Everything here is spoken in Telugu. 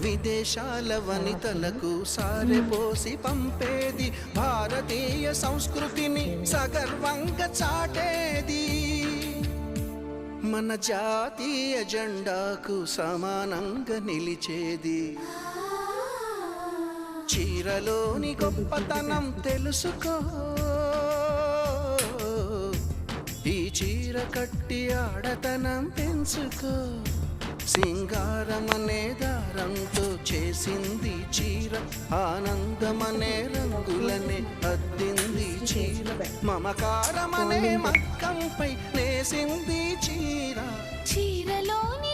విదేశాల వనితలకు సారెపోసి పంపేది, భారతీయ సంస్కృతిని సగర్వంగా చాటేది, మన జాతీయ జెండాకు సమానంగా నిలిచేది. చీరలోని గొప్పతనం తెలుసుకో, ఈ చీర కట్టి ఆడతనం పెంచుకో. సింగారమనే దారంతో చేసింది చీర, ఆనందమనే రంగులనే అద్దింది చీర, మమకారమనే మక్కంపై నేసింది చీర. చీరలోని